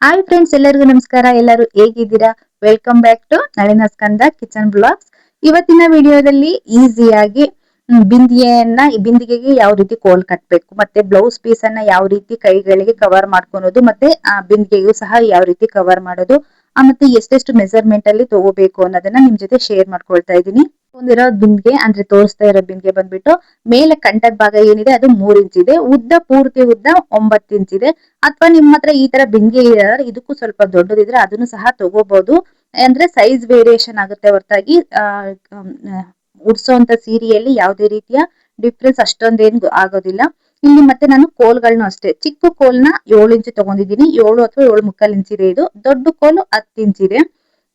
Hi friends, ಎಲ್ಲರಿಗೂ ನಮಸ್ಕಾರ. ಎಲ್ಲರೂ ಹೇಗಿದ್ದೀರಾ? Welcome back to Nalina Skanda kitchen blogs. ಇವತ್ತಿನ ವಿಡಿಯೋದಲ್ಲಿ ಈಸಿಯಾಗಿ ಬಿಂದಿಗೆಗೆ ಯಾವ ರೀತಿ ಕೋಲ್ ಕಟ್ಬೇಕು, ಮತ್ತೆ ಬ್ಲೌಸ್ ಪೀಸ್ ಅನ್ನ ಯಾವ ರೀತಿ ಕೈಗಳಿಗೆ ಕವರ್ ಮಾಡ್ಕೊಳೋದು, ಮತ್ತೆ ಆ ಬಿಂದಿಗೆಗೂ ಸಹ ಯಾವ ರೀತಿ ಕವರ್ ಮಾಡೋದು, ಮತ್ತೆ ಎಷ್ಟೆಷ್ಟು ಮೆಜರ್ಮೆಂಟ್ ಅಲ್ಲಿ ತಗೋಬೇಕು ಅನ್ನೋದನ್ನ ನಿಮ್ ಜೊತೆ ಶೇರ್ ಮಾಡ್ಕೊಳ್ತಾ ಇದ್ದೀನಿ. ಒಂದಿರೋ ಬಿಂದಿಗೆ ಅಂದ್ರೆ ತೋರಿಸ್ತಾ ಇರೋ ಬಿಂದಿಗೆ ಬಂದ್ಬಿಟ್ಟು ಮೇಲೆ ಕಂಠದ ಭಾಗ ಏನಿದೆ ಅದು 3 ಇಂಚ್ ಇದೆ, ಪೂರ್ತಿ ಉದ್ದ 9 ಇಂಚ್ ಇದೆ. ಅಥವಾ ನಿಮ್ಮ ಹತ್ರ ಈ ತರ ಬಿಂದಿಗೆ ಇದೆ, ಇದಕ್ಕೂ ಸ್ವಲ್ಪ ದೊಡ್ಡದಿದ್ರೆ ಅದನ್ನು ಸಹ ತಗೋಬಹುದು. ಅಂದ್ರೆ ಸೈಜ್ ವೇರಿಯೇಷನ್ ಆಗುತ್ತೆ ಹೊರತಾಗಿ ಉಡ್ಸೋಂತ ಸೀರೆಯಲ್ಲಿ ಯಾವುದೇ ರೀತಿಯ ಡಿಫ್ರೆನ್ಸ್ ಅಷ್ಟೊಂದೇನು ಆಗೋದಿಲ್ಲ. ಇಲ್ಲಿ ಮತ್ತೆ ನಾನು ಕೋಲ್ಗಳನ್ನು ಅಷ್ಟೇ, ಚಿಕ್ಕ ಕೋಲ್ನ 7 ಇಂಚ್ ತಗೊಂಡಿದ್ದೀನಿ. 7 ಅಥವಾ 7 ಮುಕ್ಕಾಲ್ ಇಂಚ್ ಇದೆ. ಇದು ದೊಡ್ಡ ಕೋಲು 10 ಇಂಚ್ ಇದೆ.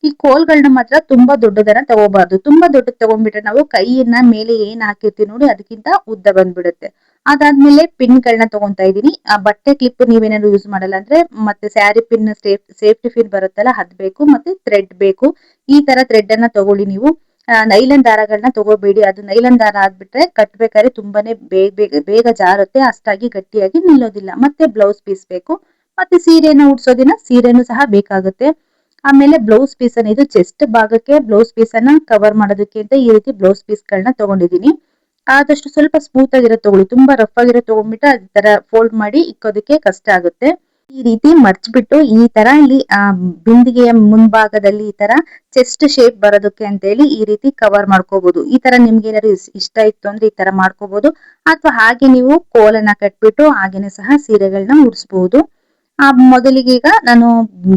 ಈ ಕೋಲ್ಗಳನ್ನ ಮಾತ್ರ ತುಂಬಾ ದೊಡ್ಡದನ್ನ ತಗೋಬಾರ್ದು. ತುಂಬಾ ದೊಡ್ಡದ್ ತಗೊಂಡ್ಬಿಟ್ರೆ ನಾವು ಕೈಯನ್ನ ಮೇಲೆ ಏನ್ ಹಾಕಿರ್ತೀವಿ ನೋಡಿ ಅದಕ್ಕಿಂತ ಉದ್ದ ಬಂದ್ಬಿಡುತ್ತೆ. ಅದಾದ್ಮೇಲೆ ಪಿನ್ ಗಳನ್ನ ತಗೊಂತಾ ಇದೀನಿ. ಆ ಬಟ್ಟೆ ಕ್ಲಿಪ್ ನೀವೇನಾದ್ರು ಯೂಸ್ ಮಾಡಲ್ಲ ಅಂದ್ರೆ ಮತ್ತೆ ಸ್ಯಾರಿ ಪಿನ್ ಸೇಫ್ಟಿ ಪಿನ್ ಬರುತ್ತಲ್ಲ ಅದ್ ಬೇಕು, ಮತ್ತೆ ಥ್ರೆಡ್ ಬೇಕು. ಈ ತರ ಥ್ರೆಡ್ ಅನ್ನ ತಗೊಳ್ಳಿ ನೀವು. ನೈಲನ್ ದಾರಗಳನ್ನ ತಗೋಬೇಡಿ, ಅದು ನೈಲನ್ ದಾರ ಆಗ್ಬಿಟ್ರೆ ಕಟ್ಬೇಕಾದ್ರೆ ತುಂಬಾನೇ ಬೇಗ ಜಾರುತ್ತೆ, ಅಷ್ಟಾಗಿ ಗಟ್ಟಿಯಾಗಿ ನಿಲ್ಲೋದಿಲ್ಲ. ಮತ್ತೆ ಬ್ಲೌಸ್ ಪೀಸ್ ಬೇಕು, ಮತ್ತೆ ಸೀರೆನ ಉಡ್ಸೋದಿನ ಸೀರೆನೂ ಸಹ ಬೇಕಾಗುತ್ತೆ. ಆಮೇಲೆ ಬ್ಲೌಸ್ ಪೀಸ್ ಅನ್ನ, ಇದು ಚೆಸ್ಟ್ ಭಾಗಕ್ಕೆ ಬ್ಲೌಸ್ ಪೀಸ್ ಅನ್ನ ಕವರ್ ಮಾಡೋದಕ್ಕೆ ಅಂತ ಈ ರೀತಿ ಬ್ಲೌಸ್ ಪೀಸ್ ಗಳನ್ನ ತಗೊಂಡಿದೀನಿ. ಆದಷ್ಟು ಸ್ವಲ್ಪ ಸ್ಮೂತ್ ಆಗಿರೋ ತಗೊಳ್ಳಿ, ತುಂಬಾ ರಫ್ ಆಗಿರೋ ತಗೊಂಡ್ಬಿಟ್ರೆ ಅದ್ ತರ ಫೋಲ್ಡ್ ಮಾಡಿ ಇಕ್ಕೋದಕ್ಕೆ ಕಷ್ಟ ಆಗುತ್ತೆ. ಈ ರೀತಿ ಮರ್ಚ್ಬಿಟ್ಟು ಈ ತರ ಇಲ್ಲಿ ಬಿಂದಿಗೆಯ ಮುಂಭಾಗದಲ್ಲಿ ಈ ತರ ಚೆಸ್ಟ್ ಶೇಪ್ ಬರೋದಕ್ಕೆ ಅಂತ ಹೇಳಿ ಈ ರೀತಿ ಕವರ್ ಮಾಡ್ಕೋಬಹುದು. ಈ ತರ ನಿಮ್ಗೆ ಏನಾದ್ರು ಇಷ್ಟ ಇತ್ತು ಅಂದ್ರೆ ಈ ತರ ಮಾಡ್ಕೋಬಹುದು, ಅಥವಾ ಹಾಗೆ ನೀವು ಕೋಲನ್ನ ಕಟ್ಬಿಟ್ಟು ಹಾಗೇನೆ ಸಹ ಸೀರೆಗಳನ್ನ ಉಡ್ಸ್ಬಹುದು. ಮೊದಲಿಗೆ ಈಗ ನಾನು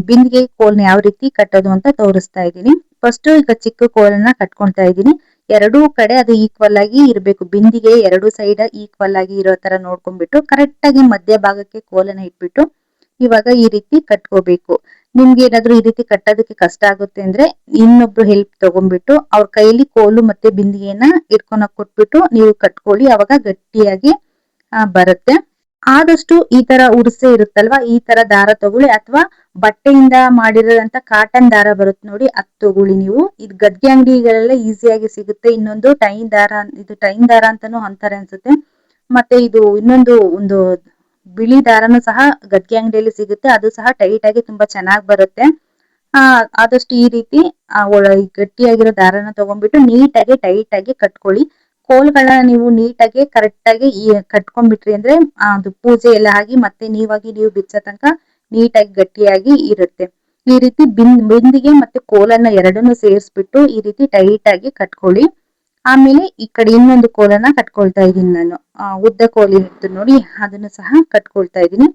ಬಿಂದಿಗೆ ಕೋಲ್ನ ಯಾವ ರೀತಿ ಕಟ್ಟೋದು ಅಂತ ತೋರಿಸ್ತಾ ಇದ್ದೀನಿ. ಫಸ್ಟ್ ಈಗ ಚಿಕ್ಕ ಕೋಲನ್ನ ಕಟ್ಕೊಳ್ತಾ ಇದ್ದೀನಿ. ಎರಡೂ ಕಡೆ ಅದು ಈಕ್ವಲ್ ಆಗಿ ಇರಬೇಕು. ಬಿಂದಿಗೆ ಎರಡು ಸೈಡ್ ಈಕ್ವಲ್ ಆಗಿ ಇರೋ ತರ ನೋಡ್ಕೊಂಡ್ಬಿಟ್ಟು ಕರೆಕ್ಟ್ ಆಗಿ ಮಧ್ಯ ಭಾಗಕ್ಕೆ ಕೋಲನ್ನ ಇಟ್ಬಿಟ್ಟು ಇವಾಗ ಈ ರೀತಿ ಕಟ್ಕೋಬೇಕು. ನಿಮ್ಗೆ ಏನಾದ್ರು ಈ ರೀತಿ ಕಟ್ಟೋದಕ್ಕೆ ಕಷ್ಟ ಆಗುತ್ತೆ ಅಂದ್ರೆ ಇನ್ನೊಬ್ರು ಹೆಲ್ಪ್ ತಗೊಂಡ್ಬಿಟ್ಟು ಅವ್ರ ಕೈಯಲ್ಲಿ ಕೋಲು ಮತ್ತೆ ಬಿಂದಿಗೆಯನ್ನ ಇಟ್ಕೊಳಕ್ ಕೊಟ್ಬಿಟ್ಟು ನೀವು ಕಟ್ಕೊಳ್ಳಿ, ಅವಾಗ ಗಟ್ಟಿಯಾಗಿ ಬರುತ್ತೆ. ಆದಷ್ಟು ಈ ತರ ಉಡ್ಸೆ ಇರುತ್ತಲ್ವಾ, ಈ ತರ ದಾರ ತಗೊಳ್ಳಿ, ಅಥವಾ ಬಟ್ಟೆಯಿಂದ ಮಾಡಿರೋದಂತ ಕಾಟನ್ ದಾರ ಬರುತ್ತೆ ನೋಡಿ ಅದ್ ತಗೊಳ್ಳಿ ನೀವು. ಇದು ಗದ್ಗೆ ಅಂಗಡಿಗಳೆಲ್ಲ ಈಸಿಯಾಗಿ ಸಿಗುತ್ತೆ. ಇನ್ನೊಂದು ಟೈನ್ ದಾರ, ಇದು ಟೈನ್ ದಾರ ಅಂತಾನು ಅಂತಾರೆ ಅನ್ಸುತ್ತೆ. ಮತ್ತೆ ಇದು ಇನ್ನೊಂದು ಒಂದು ಬಿಳಿ ದಾರನು ಸಹ ಗದ್ಗೆ ಅಂಗಡಿಯಲ್ಲಿ ಸಿಗುತ್ತೆ, ಅದು ಸಹ ಟೈಟ್ ಆಗಿ ತುಂಬಾ ಚೆನ್ನಾಗಿ ಬರುತ್ತೆ. ಆದಷ್ಟು ಈ ರೀತಿ ಗಟ್ಟಿಯಾಗಿರೋ ದಾರನ ತಗೊಂಡ್ಬಿಟ್ಟು ನೀಟಾಗಿ ಟೈಟ್ ಆಗಿ ಕಟ್ಕೊಳ್ಳಿ. ಕೋಲ್ಗಳನ್ನ ನೀವು ನೀಟಾಗಿ ಕರೆಕ್ಟ್ ಆಗಿ ಕಟ್ಕೊಂಡ್ಬಿಟ್ರಿ ಅಂದ್ರೆ ಅದು ಪೂಜೆ ಎಲ್ಲ ಆಗಿ ಮತ್ತೆ ನೀವು ಬಿಚ್ಚೋ ತನಕ ನೀಟಾಗಿ ಗಟ್ಟಿಯಾಗಿ ಇರುತ್ತೆ. ಈ ರೀತಿ ಬಿಂದಿಗೆ ಮತ್ತೆ ಕೋಲನ್ನ ಎರಡನ್ನು ಸೇರಿಸ್ಬಿಟ್ಟು ಈ ರೀತಿ ಟೈಟ್ ಆಗಿ ಕಟ್ಕೊಳ್ಳಿ. ಆಮೇಲೆ ಈ ಕಡೆ ಇನ್ನೊಂದು ಕೋಲನ್ನ ಕಟ್ಕೊಳ್ತಾ ಇದೀನಿ ನಾನು. ಉದ್ದ ಕೋಲ್ ಇರುತ್ತೆ ನೋಡಿ ಅದನ್ನು ಸಹ ಕಟ್ಕೊಳ್ತಾ ಇದೀನಿ.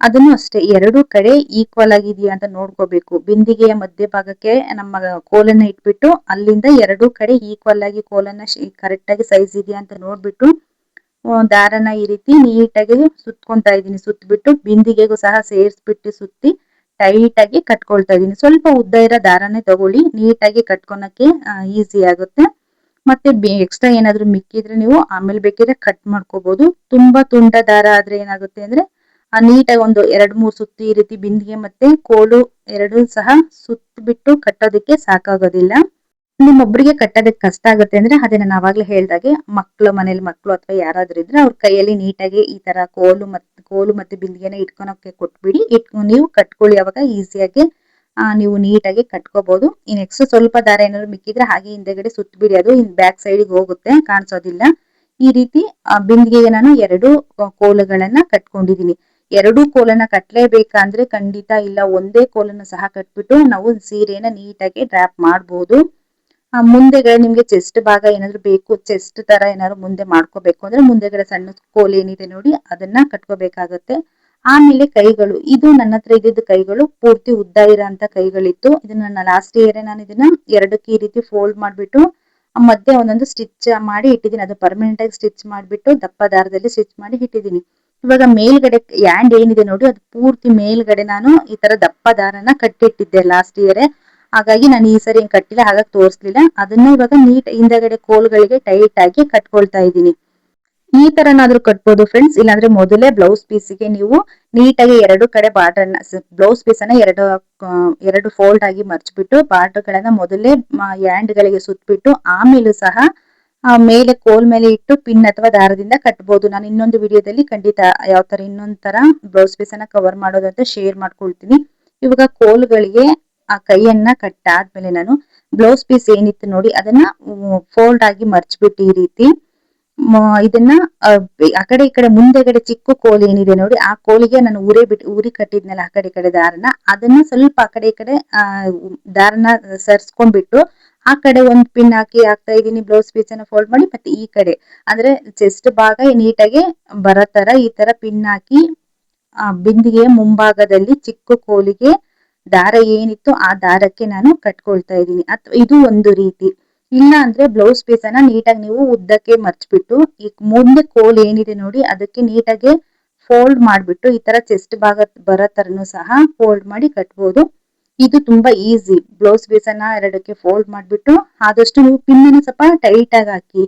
ಅದನ್ನು ಅಷ್ಟೇ ಎರಡೂ ಕಡೆ ಈಕ್ವಲ್ ಆಗಿದೆಯಾ ಅಂತ ನೋಡ್ಕೋಬೇಕು. ಬಿಂದಿಗೆಯ ಮಧ್ಯ ಭಾಗಕ್ಕೆ ನಮ್ಮ ಕೋಲನ್ನ ಇಟ್ಬಿಟ್ಟು ಅಲ್ಲಿಂದ ಎರಡೂ ಕಡೆ ಈಕ್ವಲ್ ಆಗಿ ಕೋಲನ್ನ ಕರೆಕ್ಟ್ ಆಗಿ ಸೈಜ್ ಇದೆಯಾ ಅಂತ ನೋಡ್ಬಿಟ್ಟು ದಾರನ ಈ ರೀತಿ ನೀಟಾಗಿ ಸುತ್ಕೊಂತಾ ಇದೀನಿ. ಸುತ್ತಬಿಟ್ಟು ಬಿಂದಿಗೆಗೂ ಸಹ ಸೇರಿಸ್ಬಿಟ್ಟು ಸುತ್ತಿ ಟೈಟ್ ಆಗಿ ಕಟ್ಕೊಳ್ತಾ ಇದೀನಿ. ಸ್ವಲ್ಪ ಉದ್ದ ಇರೋ ದಾರನೇ ತಗೊಳ್ಳಿ, ನೀಟಾಗಿ ಕಟ್ಕೊಳಕ್ಕೆ ಈಸಿ ಆಗುತ್ತೆ. ಮತ್ತೆ ಎಕ್ಸ್ಟ್ರಾ ಏನಾದ್ರು ಮಿಕ್ಕಿದ್ರೆ ನೀವು ಆಮೇಲೆ ಬೇಕಿದ್ರೆ ಕಟ್ ಮಾಡ್ಕೋಬಹುದು. ತುಂಬಾ ತುಂಡ ದಾರ ಆದ್ರೆ ಏನಾಗುತ್ತೆ ಅಂದ್ರೆ ನೀಟಾಗಿ ಒಂದು 2-3 ಸುತ್ತು ಈ ರೀತಿ ಬಿಂದಿಗೆ ಮತ್ತೆ ಕೋಲು ಎರಡು ಸಹ ಸುತ್ತಬಿಟ್ಟು ಕಟ್ಟೋದಕ್ಕೆ ಸಾಕಾಗೋದಿಲ್ಲ. ನಿಮ್ಮೊಬ್ರಿಗೆ ಕಟ್ಟೋದಕ್ಕೆ ಕಷ್ಟ ಆಗುತ್ತೆ ಅಂದ್ರೆ ಅದೇ ನಾನು ಆವಾಗ್ಲೇ ಹೇಳ್ದಾಗೆ ಮನೇಲಿ ಮಕ್ಳು ಅಥವಾ ಯಾರಾದ್ರೂ ಇದ್ರೆ ಅವ್ರ ಕೈಯಲ್ಲಿ ನೀಟಾಗಿ ಈ ತರ ಕೋಲು ಮತ್ತೆ ಬಿಂದಿಗೆನ ಇಟ್ಕೊಳಕ್ಕೆ ಕೊಟ್ಬಿಡಿ, ನೀವು ಕಟ್ಕೊಳ್ಳಿ. ಅವಾಗ ಈಸಿಯಾಗಿ ನೀವು ನೀಟಾಗಿ ಕಟ್ಕೋಬಹುದು. ನೆಕ್ಸ್ಟ್ ಸ್ವಲ್ಪ ದಾರ ಏನಾದ್ರು ಮಿಕ್ಕಿದ್ರೆ ಹಾಗೆ ಹಿಂದೆಗಡೆ ಸುತ್ತಬಿಡಿ, ಅದು ಬ್ಯಾಕ್ ಸೈಡ್ ಹೋಗುತ್ತೆ, ಕಾಣಿಸೋದಿಲ್ಲ. ಈ ರೀತಿ ಬಿಂದಿಗೆಗೆ ನಾನು 2 ಕೋಲುಗಳನ್ನ ಕಟ್ಕೊಂಡಿದೀನಿ. 2 ಕೋಲನ್ನ ಕಟ್ಲೇಬೇಕಂದ್ರೆ ಖಂಡಿತ ಇಲ್ಲ, ಒಂದೇ ಕೋಲನ್ನು ಸಹ ಕಟ್ಬಿಟ್ಟು ನಾವು ಸೀರೆನ ನೀಟಾಗಿ ಡ್ರಾಪ್ ಮಾಡಬಹುದು. ಮುಂದೆಗಡೆ ನಿಮ್ಗೆ ಚೆಸ್ಟ್ ಭಾಗ ಏನಾದ್ರು ಬೇಕು, ಚೆಸ್ಟ್ ತರ ಏನಾದ್ರು ಮುಂದೆ ಮಾಡ್ಕೋಬೇಕು ಅಂದ್ರೆ ಮುಂದೆಗಡೆ ಸಣ್ಣ ಕೋಲ್ ಏನಿದೆ ನೋಡಿ ಅದನ್ನ ಕಟ್ಕೋಬೇಕಾಗತ್ತೆ. ಆಮೇಲೆ ಕೈಗಳು, ಇದು ನನ್ನ ಹತ್ರ ಇದ್ದಿದ್ದು ಕೈಗಳು ಪೂರ್ತಿ ಉದ್ದ ಇರೋಂತ ಕೈಗಳಿತ್ತು. ಇದನ್ನ ಲಾಸ್ಟ್ ಇಯರ್ ನಾನು ಇದನ್ನ ಎರಡಕ್ಕೆ ಈ ರೀತಿ ಫೋಲ್ಡ್ ಮಾಡ್ಬಿಟ್ಟು ಮಧ್ಯೆ ಒಂದೊಂದು ಸ್ಟಿಚ್ ಮಾಡಿ ಇಟ್ಟಿದ್ದೀನಿ. ಅದು ಪರ್ಮನೆಂಟ್ ಆಗಿ ಸ್ಟಿಚ್ ಮಾಡ್ಬಿಟ್ಟು ದಪ್ಪ ದಾರದಲ್ಲಿ ಸ್ಟಿಚ್ ಮಾಡಿ ಇಟ್ಟಿದ್ದೀನಿ. ಇವಾಗ ಮೇಲ್ಗಡೆ ಹ್ಯಾಂಡ್ ಏನಿದೆ ನೋಡಿ ಅದು ಪೂರ್ತಿ ಮೇಲ್ಗಡೆ ನಾನು ಈ ತರ ದಪ್ಪ ದಾರನ ಕಟ್ಟಿಟ್ಟಿದ್ದೆ ಲಾಸ್ಟ್ ಇಯರ್. ಹಾಗಾಗಿ ನಾನು ಈ ಸರಿ ಕಟ್ಟಿಲ್ಲ, ಹಾಗಾಗಿ ತೋರಿಸ್ಲಿಲ್ಲ. ಅದನ್ನ ಇವಾಗ ಹಿಂದಗಡೆ ಕೋಲ್ಗಳಿಗೆ ಟೈಟ್ ಆಗಿ ಕಟ್ಕೊಳ್ತಾ ಇದ್ದೀನಿ. ಈ ತರನಾದ್ರೂ ಕಟ್ಬೋದು ಫ್ರೆಂಡ್ಸ್, ಇಲ್ಲಾಂದ್ರೆ ಮೊದಲೇ ಬ್ಲೌಸ್ ಪೀಸ್ಗೆ ನೀವು ನೀಟಾಗಿ ಎರಡು ಕಡೆ ಬಾರ್ಡರ್ ಬ್ಲೌಸ್ ಪೀಸ್ ಅನ್ನ ಎರಡು ಫೋಲ್ಡ್ ಆಗಿ ಮರ್ಚ್ಬಿಟ್ಟು ಬಾರ್ಡರ್ ಗಳನ್ನ ಮೊದಲೇ ಹ್ಯಾಂಡ್ ಗಳಿಗೆ ಸುತ್ತಬಿಟ್ಟು ಆಮೇಲೂ ಸಹ ಮೇಲೆ ಕೋಲ್ ಮೇಲೆ ಇಟ್ಟು ಪಿನ್ ಅಥವಾ ದಾರದಿಂದ ಕಟ್ಬಹುದು. ನಾನು ಇನ್ನೊಂದು ವಿಡಿಯೋದಲ್ಲಿ ಖಂಡಿತ ಯಾವ ತರ ಇನ್ನೊಂದ್ ತರ ಬ್ಲೌಸ್ ಪೀಸ್ ಅನ್ನ ಕವರ್ ಮಾಡೋದು ಅಂತ ಶೇರ್ ಮಾಡ್ಕೊಳ್ತೀನಿ. ಇವಾಗ ಕೋಲ್ಗಳಿಗೆ ಆ ಕೈಯನ್ನ ಕಟ್ಟಾದ್ಮೇಲೆ ನಾನು ಬ್ಲೌಸ್ ಪೀಸ್ ಏನಿತ್ತು ನೋಡಿ ಅದನ್ನ ಫೋಲ್ಡ್ ಆಗಿ ಮರ್ಚ್ಬಿಟ್ಟು ಈ ರೀತಿ ಇದನ್ನ ಆ ಕಡೆ ಈ ಕಡೆ ಮುಂದೆಗಡೆ ಚಿಕ್ಕ ಕೋಲ್ ಏನಿದೆ ನೋಡಿ ಆ ಕೋಲಿಗೆ ನಾನು ಉರಿ ಕಟ್ಟಿದ್ನಲ್ಲ ಆ ಕಡೆ ಈ ಕಡೆ ದಾರನ ಅದನ್ನ ಸ್ವಲ್ಪ ಆ ಕಡೆ ಈ ಕಡೆ ದಾರನ ಸರ್ಸ್ಕೊಂಡ್ಬಿಟ್ಟು ಆ ಕಡೆ ಒಂದ್ ಪಿನ್ ಹಾಕ್ತಾ ಇದೀನಿ. ಬ್ಲೌಸ್ ಪೀಸ್ ಅನ್ನ ಫೋಲ್ಡ್ ಮಾಡಿ ಮತ್ತೆ ಈ ಕಡೆ ಅಂದ್ರೆ ಚೆಸ್ಟ್ ಭಾಗ ನೀಟಾಗಿ ಬರೋ ತರ ಈ ತರ ಪಿನ್ ಹಾಕಿ ಬಿಂದಿಗೆಯ ಮುಂಭಾಗದಲ್ಲಿ ಚಿಕ್ಕ ಕೋಲಿಗೆ ದಾರ ಏನಿತ್ತು ಆ ದಾರಕ್ಕೆ ನಾನು ಕಟ್ಕೊಳ್ತಾ ಇದ್ದೀನಿ. ಅಥವಾ ಇದು ಒಂದು ರೀತಿ. ಇಲ್ಲ ಅಂದ್ರೆ ಬ್ಲೌಸ್ ಪೀಸ್ ಅನ್ನ ನೀಟಾಗಿ ನೀವು ಉದ್ದಕ್ಕೆ ಮರ್ಚ್ಬಿಟ್ಟು ಈ ಮುಂದೆ ಕೋಲ್ ಏನಿದೆ ನೋಡಿ ಅದಕ್ಕೆ ನೀಟಾಗಿ ಫೋಲ್ಡ್ ಮಾಡ್ಬಿಟ್ಟು ಈ ತರ ಚೆಸ್ಟ್ ಭಾಗ ಬರೋ ತರನು ಸಹ ಫೋಲ್ಡ್ ಮಾಡಿ ಕಟ್ಬೋದು. ಇದು ತುಂಬಾ ಈಸಿ. ಬ್ಲೌಸ್ ಪೀಸ್ ಅನ್ನ ಎರಡಕ್ಕೆ ಫೋಲ್ಡ್ ಮಾಡ್ಬಿಟ್ಟು ಆದಷ್ಟು ನೀವು ಪಿನ್ ಅನ್ನ ಸ್ವಲ್ಪ ಟೈಟ್ ಆಗಿ ಹಾಕಿ.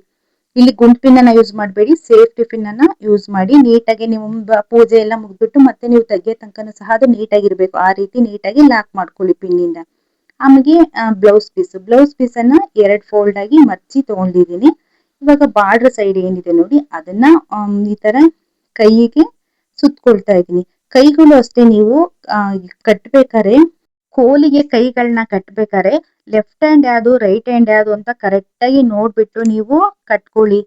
ಇಲ್ಲಿ ಗುಂಡ್ ಪಿನ್ ಅನ್ನ ಯೂಸ್ ಮಾಡಬೇಡಿ, ಸೇಫ್ಟಿ ಪಿನ್ ಅನ್ನ ಯೂಸ್ ಮಾಡಿ. ನೀಟಾಗಿ ನೀವು ಪೂಜೆ ಎಲ್ಲ ಮುಗ್ದ್ಬಿಟ್ಟು ಮತ್ತೆ ನೀವು ತೆಗಿಯೋ ತನಕನೂ ಸಹ ಅದು ನೀಟಾಗಿರ್ಬೇಕು. ಆ ರೀತಿ ನೀಟಾಗಿ ಲಾಕ್ ಮಾಡ್ಕೊಳ್ಳಿ ಪಿನ್ ಇಂದ. ಆಮೇಲೆ ಬ್ಲೌಸ್ ಪೀಸ್ ಅನ್ನ ಎರಡ್ ಫೋಲ್ಡ್ ಆಗಿ ಮರ್ಚಿ ತಗೊಂಡಿದೀನಿ. ಇವಾಗ ಬಾರ್ಡರ್ ಸೈಡ್ ಏನಿದೆ ನೋಡಿ ಅದನ್ನ ಈ ತರ ಕೈಗೆ ಸುತ್ಕೊಳ್ತಾ ಇದೀನಿ. ಕೈಗಳು ಅಷ್ಟೇ ನೀವು ಕಟ್ಬೇಕಾರೆ ಕೋಲಿಗೆ ಕೈಗಳನ್ನ ಕಟ್ಬೇಕಾರೆ ಲೆಫ್ಟ್ ಹ್ಯಾಂಡ್ ಯಾವ್ದು ರೈಟ್ ಹ್ಯಾಂಡ್ ಯಾವ್ದು ಅಂತ ಕರೆಕ್ಟ್ ಆಗಿ ನೋಡ್ಬಿಟ್ಟು ನೀವು ಕಟ್ಕೊಳ್ಳಿ.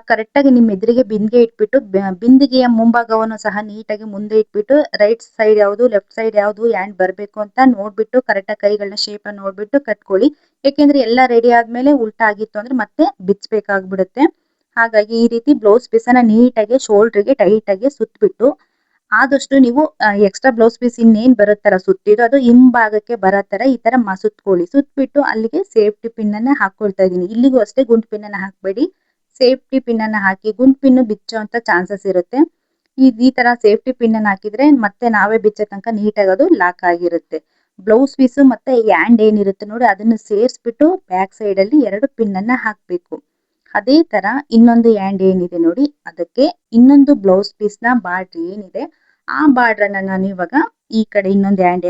ಕರೆಕ್ಟ್ ಆಗಿ ನಿಮ್ ಎದುರಿಗೆ ಬಿಂದಿಗೆ ಇಟ್ಬಿಟ್ಟು ಬಿಂದಿಗೆಯ ಮುಂಭಾಗವನ್ನು ಸಹ ನೀಟಾಗಿ ಮುಂದೆ ಇಟ್ಬಿಟ್ಟು ರೈಟ್ ಸೈಡ್ ಯಾವ್ದು ಲೆಫ್ಟ್ ಸೈಡ್ ಯಾವ್ದು ಹ್ಯಾಂಡ್ ಬರ್ಬೇಕು ಅಂತ ನೋಡ್ಬಿಟ್ಟು ಕರೆಕ್ಟ್ ಆಗಿ ಕೈಗಳನ್ನ ಶೇಪ್ ನೋಡ್ಬಿಟ್ಟು ಕಟ್ಕೊಳ್ಳಿ. ಯಾಕೆಂದ್ರೆ ಎಲ್ಲ ರೆಡಿ ಆದ್ಮೇಲೆ ಉಲ್ಟಾ ಆಗಿತ್ತು ಅಂದ್ರೆ ಮತ್ತೆ ಬಿಚ್ಬೇಕಾಗ್ಬಿಡುತ್ತೆ. ಹಾಗಾಗಿ ಈ ರೀತಿ ಬ್ಲೌಸ್ ಪೀಸ್ ಅನ್ನ ನೀಟಾಗಿ ಶೋಲ್ಡರ್ಗೆ ಟೈಟ್ ಆಗಿ ಸುತ್ಬಿಟ್ಟು ಆದಷ್ಟು ನೀವು ಎಕ್ಸ್ಟ್ರಾ ಬ್ಲೌಸ್ ಪೀಸ್ ಇನ್ನೇನ್ ಬರುತ್ತಲ್ಲ ಸುತ್ತಿದ್ದು ಅದು ಹಿಂಭಾಗಕ್ಕೆ ಬರೋ ತರ ಈ ತರ ಸುತ್ಕೊಳ್ಳಿ. ಸುತ್ಬಿಟ್ಟು ಅಲ್ಲಿಗೆ ಸೇಫ್ಟಿ ಪಿನ್ ಅನ್ನ ಹಾಕೊಳ್ತಾ ಇದೀನಿ. ಇಲ್ಲಿಗೂ ಅಷ್ಟೇ ಗುಂಡ್ ಪಿನ್ ಅನ್ನ ಹಾಕ್ಬೇಡಿ, ಸೇಫ್ಟಿ ಪಿನ್ ಅನ್ನ ಹಾಕಿ. ಗುಂಡ್ ಪಿನ್ ಬಿಚ್ಚೋ ಅಂತ ಚಾನ್ಸಸ್ ಇರುತ್ತೆ. ಈ ತರ ಸೇಫ್ಟಿ ಪಿನ್ ಅನ್ನ ಹಾಕಿದ್ರೆ ಮತ್ತೆ ನಾವೇ ಬಿಚ್ಚೋ ತನಕ ನೀಟಾಗಿ ಅದು ಲಾಕ್ ಆಗಿರುತ್ತೆ. ಬ್ಲೌಸ್ ಪೀಸ್ ಮತ್ತೆ ಹ್ಯಾಂಡ್ ಏನಿರುತ್ತೆ ನೋಡಿ ಅದನ್ನ ಸೇರಿಸ್ಬಿಟ್ಟು ಬ್ಯಾಕ್ ಸೈಡ್ ಅಲ್ಲಿ ಎರಡು ಪಿನ್ ಅನ್ನ ಹಾಕ್ಬೇಕು. ಅದೇ ತರ ಇನ್ನೊಂದು ಹ್ಯಾಂಡ್ ಏನಿದೆ ನೋಡಿ ಅದಕ್ಕೆ ಇನ್ನೊಂದು ಬ್ಲೌಸ್ ಪೀಸ್ ನ ಬಾರ್ಡರ್ ಏನಿದೆ ಆ ಬಾರ್ಡರ್ ಅನ್ನ ನಾನು ಇವಾಗ ಈ ಕಡೆ ಇನ್ನೊಂದು ಹ್ಯಾಂಡ್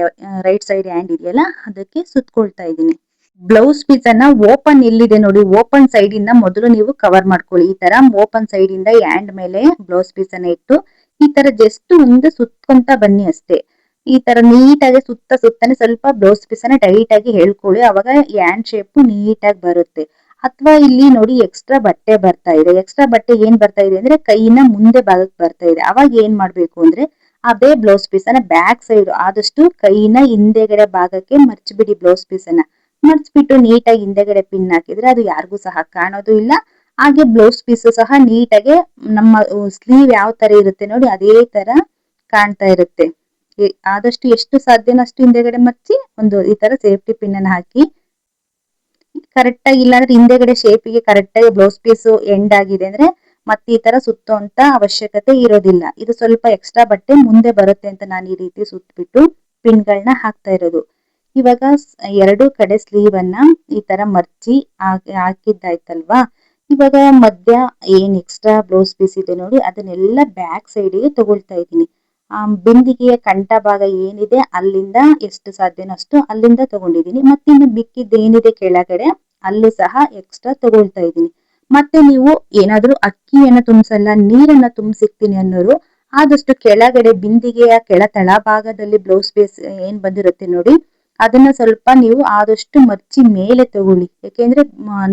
ರೈಟ್ ಸೈಡ್ ಹ್ಯಾಂಡ್ ಇದೆಯಲ್ಲ ಅದಕ್ಕೆ ಸುತ್ಕೊಳ್ತಾ ಇದ್ದೀನಿ. ಬ್ಲೌಸ್ ಪೀಸ್ ಅನ್ನ ಓಪನ್ ಎಲ್ಲಿದೆ ನೋಡಿ ಓಪನ್ ಸೈಡ್ ಇಂದ ಮೊದಲು ನೀವು ಕವರ್ ಮಾಡ್ಕೊಳ್ಳಿ. ಈ ತರ ಓಪನ್ ಸೈಡ್ ಇಂದ ಹ್ಯಾಂಡ್ ಮೇಲೆ ಬ್ಲೌಸ್ ಪೀಸ್ ಅನ್ನ ಇಟ್ಟು ಈ ತರ ಜಸ್ಟ್ ಒಂದು ಸುತ್ಕೊಂತ ಬನ್ನಿ ಅಷ್ಟೇ. ಈ ತರ ನೀಟಾಗಿ ಸುತ್ತನೆ ಸ್ವಲ್ಪ ಬ್ಲೌಸ್ ಪೀಸ್ ಅನ್ನ ಟೈಟ್ ಆಗಿ ಹೇಳ್ಕೊಳ್ಳಿ. ಅವಾಗ ಹ್ಯಾಂಡ್ ಶೇಪ್ ನೀಟಾಗಿ ಬರುತ್ತೆ. ಅಥವಾ ಇಲ್ಲಿ ನೋಡಿ ಎಕ್ಸ್ಟ್ರಾ ಬಟ್ಟೆ ಬರ್ತಾ ಇದೆ. ಎಕ್ಸ್ಟ್ರಾ ಬಟ್ಟೆ ಏನ್ ಬರ್ತಾ ಇದೆ ಅಂದ್ರೆ ಕೈಯಿನ ಮುಂದೆ ಭಾಗಕ್ಕೆ ಬರ್ತಾ ಇದೆ. ಅವಾಗ ಏನ್ ಮಾಡ್ಬೇಕು ಅಂದ್ರೆ ಅದೇ ಬ್ಲೌಸ್ ಪೀಸ್ ಅನ್ನ ಬ್ಯಾಕ್ ಸೈಡ್ ಆದಷ್ಟು ಕೈಯಿನ ಹಿಂದೆಗಡೆ ಭಾಗಕ್ಕೆ ಮರ್ಚ್ಬಿಡಿ. ಬ್ಲೌಸ್ ಪೀಸ್ ಅನ್ನ ಮರ್ಚ್ಬಿಟ್ಟು ನೀಟಾಗಿ ಹಿಂದೆಗಡೆ ಪಿನ್ ಹಾಕಿದ್ರೆ ಅದು ಯಾರಿಗೂ ಸಹ ಕಾಣೋದು ಇಲ್ಲ. ಹಾಗೆ ಬ್ಲೌಸ್ ಪೀಸ್ ಸಹ ನೀಟಾಗಿ ನಮ್ಮ ಸ್ಲೀವ್ ಯಾವ ತರ ಇರುತ್ತೆ ನೋಡಿ ಅದೇ ತರ ಕಾಣ್ತಾ ಇರುತ್ತೆ. ಆದಷ್ಟು ಎಷ್ಟು ಸಾಧ್ಯನೋ ಅಷ್ಟು ಹಿಂದೆಗಡೆ ಮರ್ಚಿ ಒಂದು ಈ ತರ ಸೇಫ್ಟಿ ಪಿನ್ ಅನ್ನ ಹಾಕಿ ಕರೆಕ್ಟ್ ಆಗಿ. ಇಲ್ಲಾಂದ್ರೆ ಹಿಂದೆಗಡೆ ಶೇಪಿಗೆ ಕರೆಕ್ಟ್ ಆಗಿ ಬ್ಲೌಸ್ ಪೀಸ್ ಎಂಡ್ ಆಗಿದೆ ಅಂದ್ರೆ ಮತ್ತೆ ಈ ತರ ಸುತ್ತುವಂತ ಅವಶ್ಯಕತೆ ಇರೋದಿಲ್ಲ. ಇದು ಸ್ವಲ್ಪ ಎಕ್ಸ್ಟ್ರಾ ಬಟ್ಟೆ ಮುಂದೆ ಬರುತ್ತೆ ಅಂತ ನಾನು ಈ ರೀತಿ ಸುತ್ತಬಿಟ್ಟು ಪಿನ್ಗಳನ್ನ ಹಾಕ್ತಾ ಇರೋದು. ಇವಾಗ ಎರಡು ಕಡೆ ಸ್ಲೀವ್ ಅನ್ನ ಈ ತರ ಮರ್ಚಿ ಹಾಕಿದ್ದಾಯ್ತಲ್ವಾ. ಇವಾಗ ಮಧ್ಯ ಏನ್ ಎಕ್ಸ್ಟ್ರಾ ಬ್ಲೌಸ್ ಪೀಸ್ ಇದೆ ನೋಡಿ ಅದನ್ನೆಲ್ಲ ಬ್ಯಾಕ್ ಸೈಡ್ಗೆ ತಗೊಳ್ತಾ ಇದ್ದೀನಿ. ಬಿಂದಿಗೆಯ ಕಂಠ ಭಾಗ ಏನಿದೆ ಅಲ್ಲಿಂದ ಎಷ್ಟು ಸಾಧ್ಯನೋ ಅಷ್ಟು ಅಲ್ಲಿಂದ ತಗೊಂಡಿದ್ದೀನಿ. ಮತ್ತೆ ಇನ್ನು ಬಿಕ್ಕಿದ್ದು ಏನಿದೆ ಕೆಳಗಡೆ ಅಲ್ಲೂ ಸಹ ಎಕ್ಸ್ಟ್ರಾ ತಗೊಳ್ತಾ ಇದ್ದೀನಿ. ಮತ್ತೆ ನೀವು ಏನಾದ್ರೂ ಅಕ್ಕಿಯನ್ನ ತುಂಬಿಸಲ್ಲ ನೀರನ್ನ ತುಂಬಿಸಿಕ್ತೀನಿ ಅನ್ನೋರು ಆದಷ್ಟು ಕೆಳಗಡೆ ಬಿಂದಿಗೆಯ ತಳ ಭಾಗದಲ್ಲಿ ಬ್ಲೌಸ್ ಪೀಸ್ ಏನ್ ಬಂದಿರುತ್ತೆ ನೋಡಿ ಅದನ್ನ ಸ್ವಲ್ಪ ನೀವು ಆದಷ್ಟು ಮರ್ಚಿ ಮೇಲೆ ತಗೊಳ್ಳಿ. ಯಾಕೆಂದ್ರೆ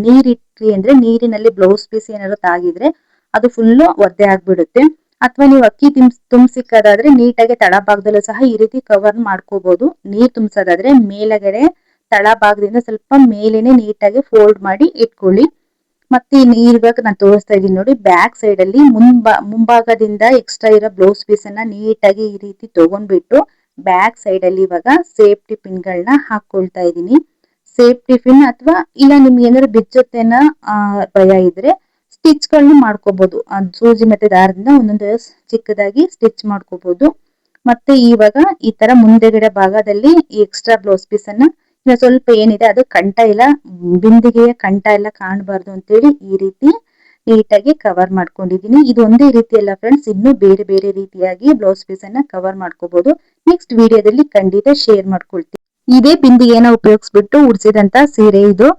ನೀರಿಟ್ರಿ ಅಂದ್ರೆ ನೀರಿನಲ್ಲಿ ಬ್ಲೌಸ್ ಪೀಸ್ ಏನಾದ್ರು ತಾಗಿದ್ರೆ ಅದು ಫುಲ್ಲು ಒದ್ದೆ ಆಗ್ಬಿಡುತ್ತೆ. ಅಥವಾ ನೀವು ಅಕ್ಕಿ ತುಂಬಿಸಿಕ್ಕದಾದ್ರೆ ನೀಟಾಗಿ ತಳಭಾಗದಲ್ಲೂ ಸಹ ಈ ರೀತಿ ಕವರ್ ಮಾಡ್ಕೋಬಹುದು. ನೀರ್ ತುಂಬಿಸೋದಾದ್ರೆ ಮೇಲಗಡೆ ತಳಭಾಗದಿಂದ ಸ್ವಲ್ಪ ಮೇಲೇನೆ ನೀಟಾಗಿ ಫೋಲ್ಡ್ ಮಾಡಿ ಇಟ್ಕೊಳ್ಳಿ. ಮತ್ತೆ ಇವಾಗ ನಾನು ತೋರಿಸ್ತಾ ಇದೀನಿ ನೋಡಿ ಬ್ಯಾಕ್ ಸೈಡ್ ಅಲ್ಲಿ ಮುಂಭಾಗದಿಂದ ಎಕ್ಸ್ಟ್ರಾ ಇರೋ ಬ್ಲೌಸ್ ಪೀಸ್ ಅನ್ನ ನೀಟಾಗಿ ಈ ರೀತಿ ತಗೊಂಡ್ಬಿಟ್ಟು ಬ್ಯಾಕ್ ಸೈಡ್ ಅಲ್ಲಿ ಇವಾಗ ಸೇಫ್ಟಿ ಪಿನ್ ಗಳನ್ನ ಹಾಕೊಳ್ತಾ ಇದೀನಿ. ಸೇಫ್ಟಿ ಪಿನ್ ಅಥವಾ ಇಲ್ಲ ನಿಮ್ಗೆ ಏನಾದ್ರು ಬಿಚ್ಚುತ್ತೆನ ಭಯ ಇದ್ರೆ ಸ್ಟಿಚ್ ಗಳನ್ನ ಮಾಡ್ಕೋಬಹುದು. ಸೂಜಿ ಮತ್ತೆ ದಾರದಿಂದ ಒಂದೊಂದು ಚಿಕ್ಕದಾಗಿ ಸ್ಟಿಚ್ ಮಾಡ್ಕೋಬಹುದು. ಮತ್ತೆ ಇವಾಗ ಈ ತರ ಮುಂದೆಗಡೆ ಭಾಗದಲ್ಲಿ ಎಕ್ಸ್ಟ್ರಾ ಬ್ಲೌಸ್ ಪೀಸ್ ಅನ್ನ ಸ್ವಲ್ಪ ಏನಿದೆ ಅದು ಕಂಠ ಇಲ್ಲ ಬಿಂದಿಗೆಯ ಕಂಠ ಎಲ್ಲ ಕಾಣಬಾರ್ದು ಅಂತೇಳಿ ಈ ರೀತಿ ನೀಟಾಗಿ ಕವರ್ ಮಾಡ್ಕೊಂಡಿದೀನಿ. ಇದು ಒಂದೇ ರೀತಿ ಅಲ್ಲ ಫ್ರೆಂಡ್ಸ್, ಇನ್ನು ಬೇರೆ ಬೇರೆ ರೀತಿಯಾಗಿ ಬ್ಲೌಸ್ ಪೀಸ್ ಅನ್ನ ಕವರ್ ಮಾಡ್ಕೋಬಹುದು. ನೆಕ್ಸ್ಟ್ ವಿಡಿಯೋದಲ್ಲಿ ಖಂಡಿತ ಶೇರ್ ಮಾಡ್ಕೊಳ್ತೀನಿ. ಇದೇ ಬಿಂದಿಗೆನ ಉಪಯೋಗಿಸ್ಬಿಟ್ಟು ಉಡ್ಸಿದಂತ ಸೀರೆ ಇದು.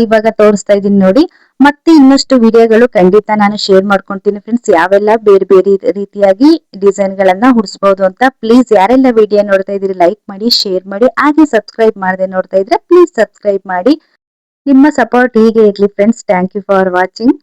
ಇವಾಗ ತೋರಿಸ್ತಾ ಇದೀನಿ ನೋಡಿ. ಮತ್ತೆ ಇನ್ನಷ್ಟು ವಿಡಿಯೋಗಳು ಖಂಡಿತ ನಾನು ಶೇರ್ ಮಾಡ್ಕೊಂತೀನಿ ಫ್ರೆಂಡ್ಸ್, ಯಾವೆಲ್ಲ ಬೇರೆ ಬೇರೆ ರೀತಿಯಾಗಿ ಡಿಸೈನ್ ಗಳನ್ನ ಹುಡಿಸಬಹುದು ಅಂತ. ಪ್ಲೀಸ್ ಯಾರೆಲ್ಲ ವಿಡಿಯೋ ನೋಡ್ತಾ ಇದೀರಿ ಲೈಕ್ ಮಾಡಿ, ಶೇರ್ ಮಾಡಿ, ಹಾಗೆ ಸಬ್ಸ್ಕ್ರೈಬ್ ಮಾಡದೆ ನೋಡ್ತಾ ಇದ್ರೆ ಪ್ಲೀಸ್ ಸಬ್ಸ್ಕ್ರೈಬ್ ಮಾಡಿ. ನಿಮ್ಮ ಸಪೋರ್ಟ್ ಹೀಗೆ ಇರ್ಲಿ friends. Thank you for watching.